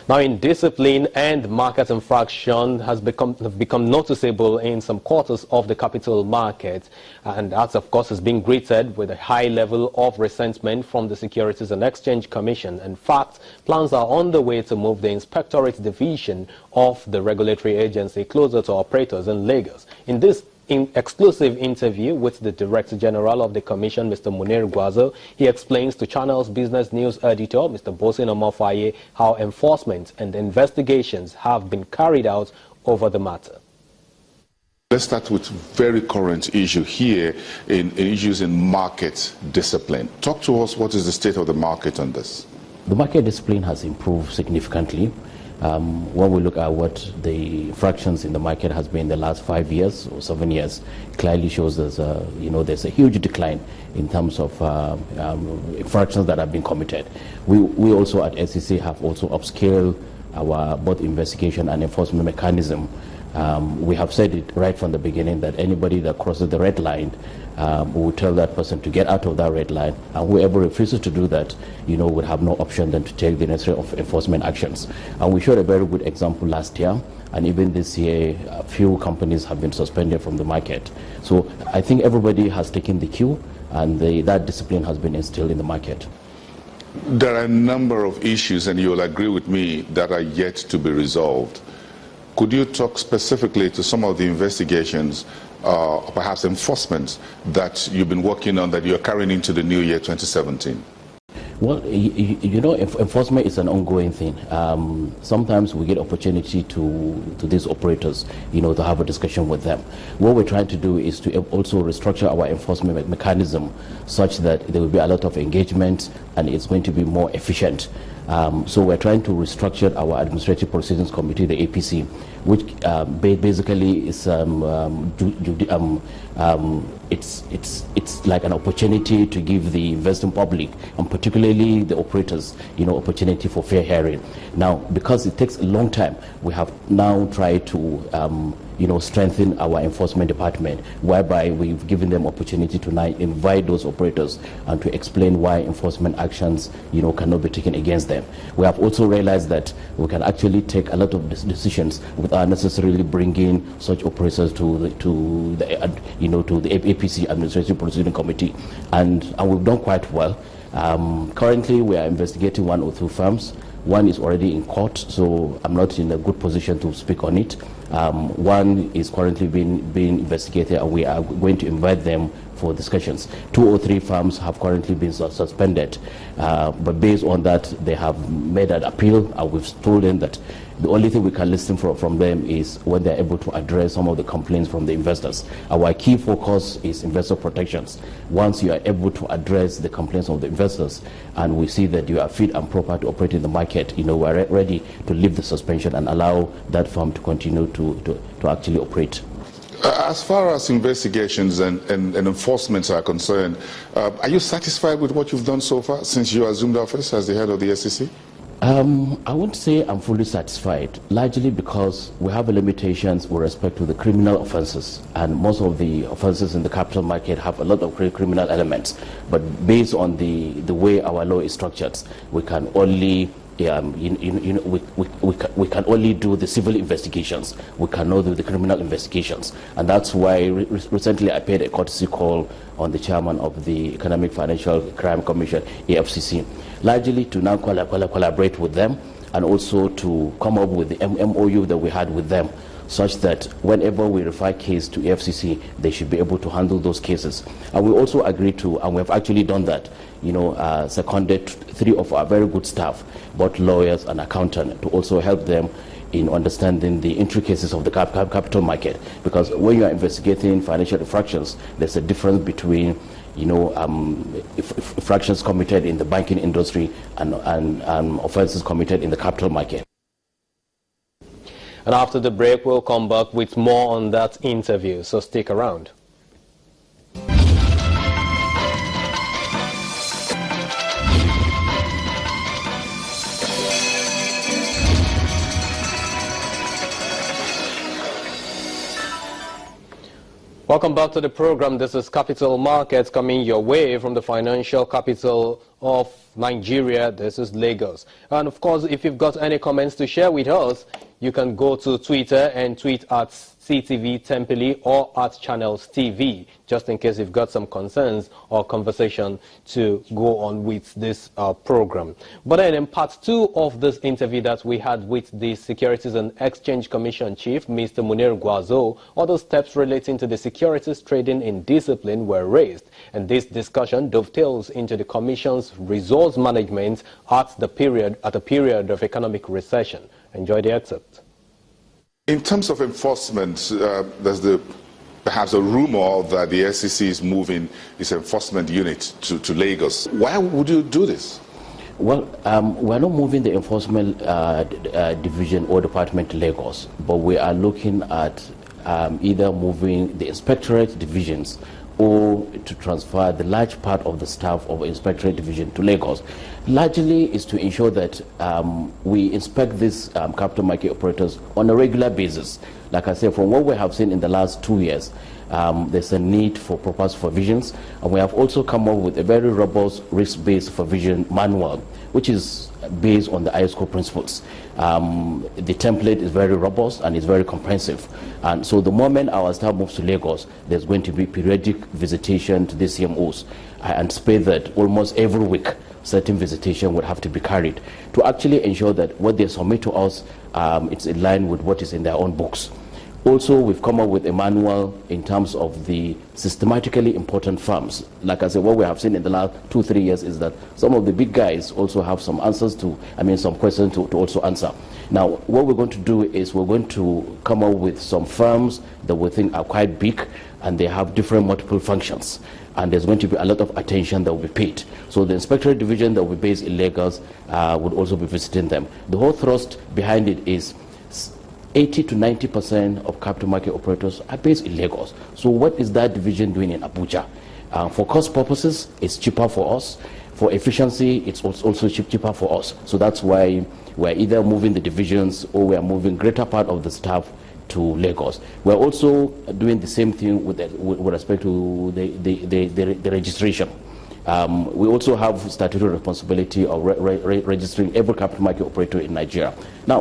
Now, indiscipline and market infraction have become noticeable in some quarters of the capital market, and that, of course, is being greeted with a high level of resentment from the Securities and Exchange Commission. In fact, plans are on the way to move the Inspectorate Division of the regulatory agency closer to operators in Lagos. In this exclusive interview with the Director General of the Commission, Mr. Munir Gwazo, he explains to Channel's business news editor, Mr. Bosin Omofaye, how enforcement and investigations have been carried out over the matter. Let's start with very current issue here in issues in market discipline. Talk to us, what is the state of the market on this? The market discipline has improved significantly. When we look at what the fractions in the market has been in the last 5 years or 7 years, clearly shows there's a huge decline in terms of fractions that have been committed. We also at SEC have also upscaled our both investigation and enforcement mechanism. We have said it right from the beginning that anybody that crosses the red line, we will tell that person to get out of that red line, and whoever refuses to do that, would have no option than to take the necessary enforcement actions. And we showed a very good example last year, and even this year, a few companies have been suspended from the market. So I think everybody has taken the cue, and that discipline has been instilled in the market. There are a number of issues, and you'll agree with me, that are yet to be resolved. Could you talk specifically to some of the investigations, perhaps enforcement, that you've been working on that you're carrying into the new year 2017? Well, enforcement is an ongoing thing. Sometimes we get opportunity to these operators, to have a discussion with them. What we're trying to do is to also restructure our enforcement mechanism such that there will be a lot of engagement and it's going to be more efficient. So we're trying to restructure our Administrative Proceedings Committee, the APC, which basically is it's like an opportunity to give the investing public and particularly the operators, opportunity for fair hearing. Now, because it takes a long time, we have now tried to strengthen our enforcement department, whereby we've given them opportunity to now invite those operators and to explain why enforcement actions, cannot be taken against them. We have also realized that we can actually take a lot of decisions without necessarily bringing such operators to the APC Administrative Proceeding Committee, and we've done quite well. Currently, we are investigating 1 or 2 firms. One is already in court, so I'm not in a good position to speak on it. One is currently being investigated, and we are going to invite them for discussions. 2 or 3 firms have currently been suspended, but based on that, they have made an appeal, and we've told them that the only thing we can listen from them is when they're able to address some of the complaints from the investors. Our key focus is investor protections. Once you are able to address the complaints of the investors, and we see that you are fit and proper to operate in the market, we're ready to lift the suspension and allow that firm to continue to actually operate. As far as investigations and enforcements are concerned, are you satisfied with what you've done so far since you assumed office as the head of the SEC? I won't say I'm fully satisfied, largely because we have limitations with respect to the criminal offenses, and most of the offenses in the capital market have a lot of criminal elements. But based on the way our law is structured, we can only we can only do the civil investigations. We cannot do the criminal investigations, and that's why recently I paid a courtesy call on the chairman of the Economic Financial Crime Commission, EFCC, largely to now collaborate with them and also to come up with the MOU that we had with them, such that whenever we refer a case to EFCC, they should be able to handle those cases. And we also agreed to, and we've actually done that, seconded 3 of our very good staff, both lawyers and accountants, to also help them in understanding the intricacies of the capital market. Because when you are investigating financial infractions, there's a difference between infractions committed in the banking industry and offenses committed in the capital market. And after the break, we'll come back with more on that interview, so stick around. Welcome back to the program. This is Capital Markets coming your way from the financial capital of Nigeria. This is Lagos. And of course, if you've got any comments to share with us, you can go to Twitter and tweet at CTV Tempeli or at Channels TV, just in case you've got some concerns or conversation to go on with this program. But then in part 2 of this interview that we had with the Securities and Exchange Commission Chief, Mr. Munir Gwazo, other steps relating to the securities trading indiscipline were raised. And this discussion dovetails into the Commission's resource management at a period of economic recession. Enjoy the excerpt. In terms of enforcement, there's perhaps a rumor that the SEC is moving its enforcement unit to Lagos. Why would you do this? Well, we're not moving the enforcement division or department to Lagos, but we are looking at either moving the inspectorate divisions or to transfer the large part of the staff of inspectorate division to Lagos. Largely is to ensure that we inspect these capital market operators on a regular basis. Like I said, from what we have seen in the last 2 years, there's a need for proper supervisions, and we have also come up with a very robust risk-based supervision manual, which is based on the ISCO principles. The template is very robust and is very comprehensive. And so the moment our staff moves to Lagos, there's going to be periodic visitation to the CMOs. I anticipate that almost every week, certain visitation would have to be carried to actually ensure that what they submit to us, it's in line with what is in their own books. Also, we've come up with a manual in terms of the systematically important firms. Like I said, what we have seen in the last 2-3 years is that some of the big guys also have some answers to, some questions to also answer. Now, what we're going to do is we're going to come up with some firms that we think are quite big and they have different multiple functions. And there's going to be a lot of attention that will be paid. So the inspectorate division that will be based in Lagos would also be visiting them. The whole thrust behind it is 80 to 90% of capital market operators are based in Lagos. So what is that division doing in Abuja? For cost purposes, it's cheaper for us. For efficiency, it's also cheaper for us. So that's why we're either moving the divisions or we're moving greater part of the staff to Lagos. We're also doing the same thing with respect to the registration. We also have statutory responsibility of registering every capital market operator in Nigeria. Now,